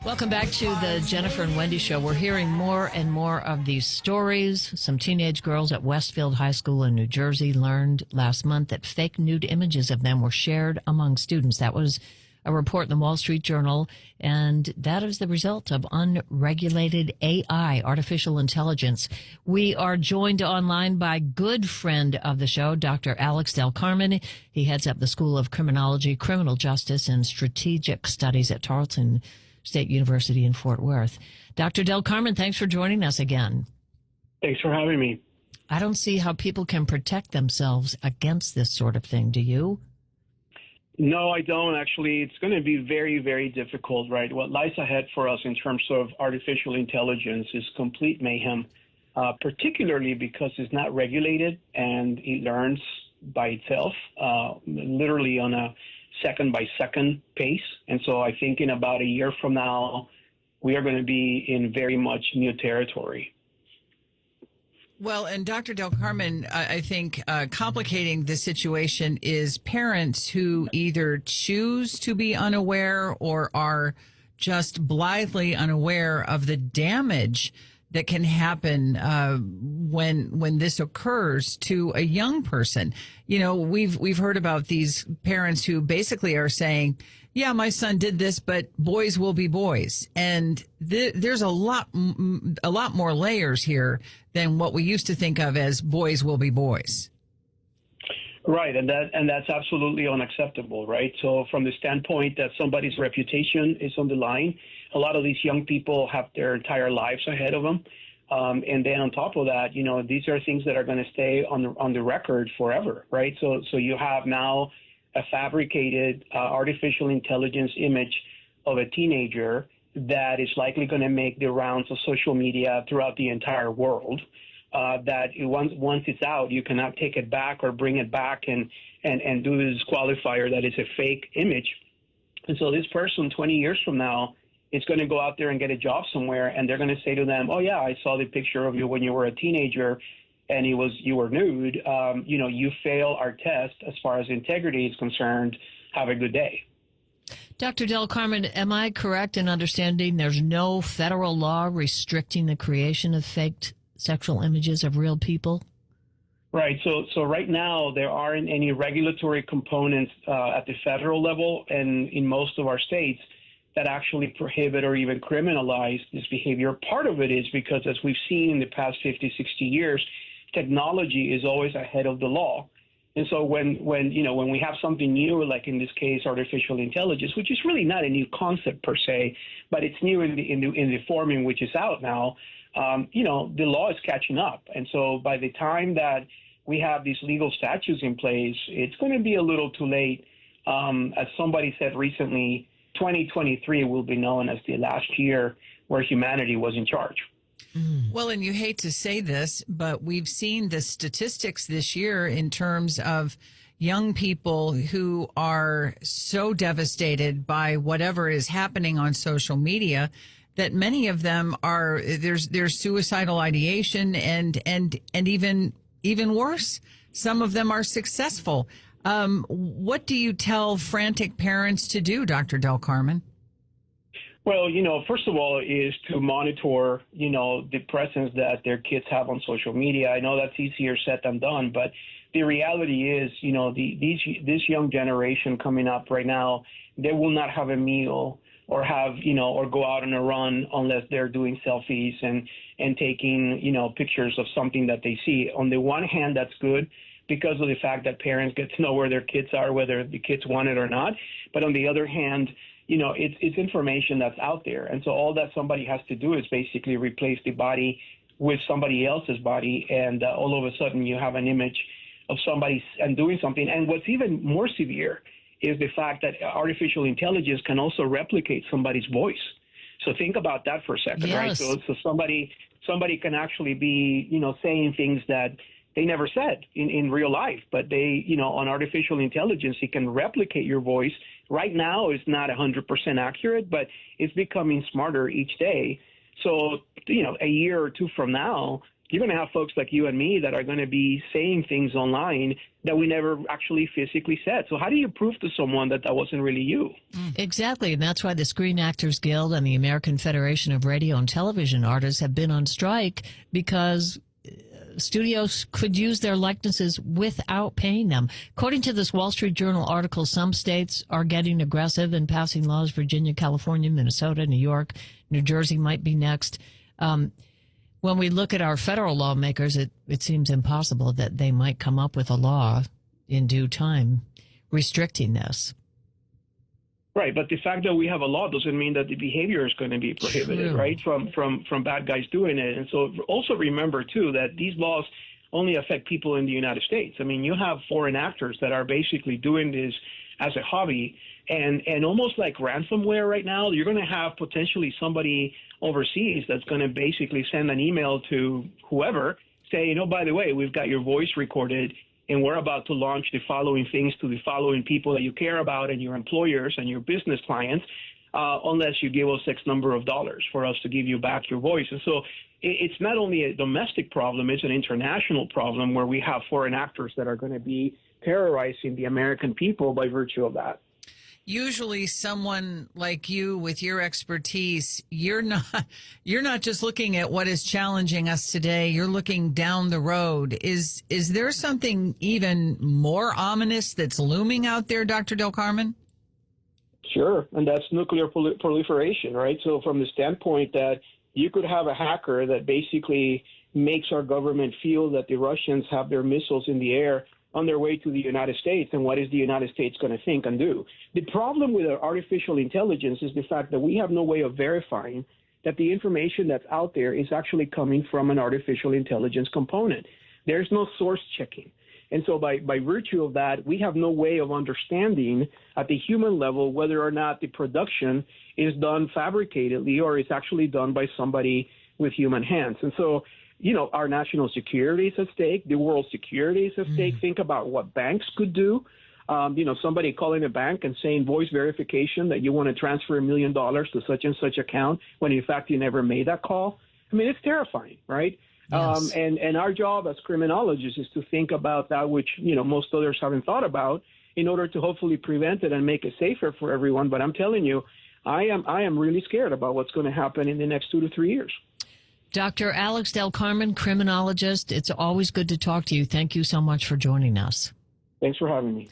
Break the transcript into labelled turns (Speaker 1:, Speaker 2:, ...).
Speaker 1: Welcome back to the Jennifer and Wendy Show. We're hearing more and more of these stories. Some teenage girls at Westfield High School in New Jersey learned last month that fake nude images of them were shared among students. That was a report in the Wall Street Journal, and that is the result of unregulated AI, artificial intelligence. We are joined online by good friend of the show, Dr. Alex Del Carmen. He heads up the School of Criminology, Criminal Justice, and Strategic Studies at Tarleton State University in Fort Worth. Dr. Del Carmen, thanks for joining us again.
Speaker 2: Thanks for having me.
Speaker 1: I don't see how people can protect themselves against this sort of thing. Do you?
Speaker 2: No, I don't. Actually, it's going to be very, very difficult, right? What lies ahead for us in terms of artificial intelligence is complete mayhem, particularly because it's not regulated and it learns by itself, literally on a second-by-second pace. And so I think in about a year from now, we are going to be in very much new territory.
Speaker 3: Well, and Dr. Del Carmen, I think complicating the situation is parents who either choose to be unaware or are just blithely unaware of the damage that can happen when this occurs to a young person. You know, we've heard about these parents who basically are saying, yeah, my son did this, but boys will be boys. And there's a lot more layers here than what we used to think of as boys will be boys.
Speaker 2: Right, and that's absolutely unacceptable, right? So from the standpoint that somebody's reputation is on the line, a lot of these young people have their entire lives ahead of them. And then on top of that, you know, these are things that are going to stay on the record forever, right? So you have now a fabricated artificial intelligence image of a teenager that is likely going to make the rounds of social media throughout the entire world. That once it's out, you cannot take it back or bring it back and do this qualifier that it's a fake image. And so this person 20 years from now is going to go out there and get a job somewhere, and they're going to say to them, oh, yeah, I saw the picture of you when you were a teenager, and you were nude. You know, you fail our test as far as integrity is concerned. Have a good day.
Speaker 1: Dr. Del Carmen, am I correct in understanding there's no federal law restricting the creation of faked sexual images of real people?
Speaker 2: Right. So right now, there aren't any regulatory components at the federal level and in most of our states that actually prohibit or even criminalize this behavior. Part of it is because, as we've seen in the past 50, 60 years, technology is always ahead of the law. And so when we have something new, like in this case, artificial intelligence, which is really not a new concept per se, but it's new in the form in which it's out now, the law is catching up. And so by the time that we have these legal statutes in place, it's going to be a little too late. As somebody said recently, 2023 will be known as the last year where humanity was in charge.
Speaker 3: Well, and you hate to say this, but we've seen the statistics this year in terms of young people who are so devastated by whatever is happening on social media that many of them are there's suicidal ideation and even worse, some of them are successful. What do you tell frantic parents to do, Dr. Del Carmen?
Speaker 2: Well, first of all, is to monitor, the presence that their kids have on social media. I know that's easier said than done, but the reality is, this young generation coming up right now, they will not have a meal or or go out on a run unless they're doing selfies and taking, pictures of something that they see. On the one hand, that's good because of the fact that parents get to know where their kids are, whether the kids want it or not. But on the other hand, it's information that's out there. And so all that somebody has to do is basically replace the body with somebody else's body. And all of a sudden you have an image of somebody and doing something. And what's even more severe is the fact that artificial intelligence can also replicate somebody's voice. So think about that for a second,
Speaker 1: yes.
Speaker 2: Right? So somebody can actually be, saying things that they never said in real life, but they, on artificial intelligence, it can replicate your voice. Right now, it's not 100% accurate, but it's becoming smarter each day. So, a year or two from now, you're going to have folks like you and me that are going to be saying things online that we never actually physically said. So how do you prove to someone that that wasn't really you?
Speaker 1: Exactly. And that's why the Screen Actors Guild and the American Federation of Radio and Television Artists have been on strike because studios could use their likenesses without paying them. According to this Wall Street Journal article, some states are getting aggressive and passing laws. Virginia, California, Minnesota, New York, New Jersey might be next. When we look at our federal lawmakers, it seems impossible that they might come up with a law in due time restricting this.
Speaker 2: Right, but the fact that we have a law doesn't mean that the behavior is going to be prohibited,
Speaker 1: True.
Speaker 2: right, from bad guys doing it. And so also remember, too, that these laws only affect people in the United States. I mean, you have foreign actors that are basically doing this as a hobby, and almost like ransomware right now, you're going to have potentially somebody overseas that's going to basically send an email to whoever saying, oh, by the way, we've got your voice recorded, and we're about to launch the following things to the following people that you care about and your employers and your business clients, unless you give us X number of dollars for us to give you back your voice. And so it's not only a domestic problem, it's an international problem where we have foreign actors that are going to be terrorizing the American people by virtue of that.
Speaker 3: Usually someone like you with your expertise, you're not just looking at what is challenging us today, you're looking down the road. Is there something even more ominous that's looming out there, Dr. Del Carmen?
Speaker 2: Sure, and that's nuclear proliferation, right? So from the standpoint that you could have a hacker that basically makes our government feel that the Russians have their missiles in the air on their way to the United States, and what is the United States going to think and do? The problem with our artificial intelligence is the fact that we have no way of verifying that the information that's out there is actually coming from an artificial intelligence component. There's no source checking. And so by virtue of that, we have no way of understanding at the human level whether or not the production is done fabricatedly or is actually done by somebody with human hands. And so, you know, our national security is at stake. The world's security is at stake. Think about what banks could do. You know, somebody calling a bank and saying voice verification that you want to transfer $1 million to such and such account when in fact you never made that call. I mean, it's terrifying, right?
Speaker 1: Yes.
Speaker 2: And our job as criminologists is to think about that, which, you know, most others haven't thought about, in order to hopefully prevent it and make it safer for everyone. But I'm telling you, I am really scared about what's going to happen in the next 2 to 3 years.
Speaker 1: Dr. Alex Del Carmen, criminologist, it's always good to talk to you. Thank you so much for joining us.
Speaker 2: Thanks for having me.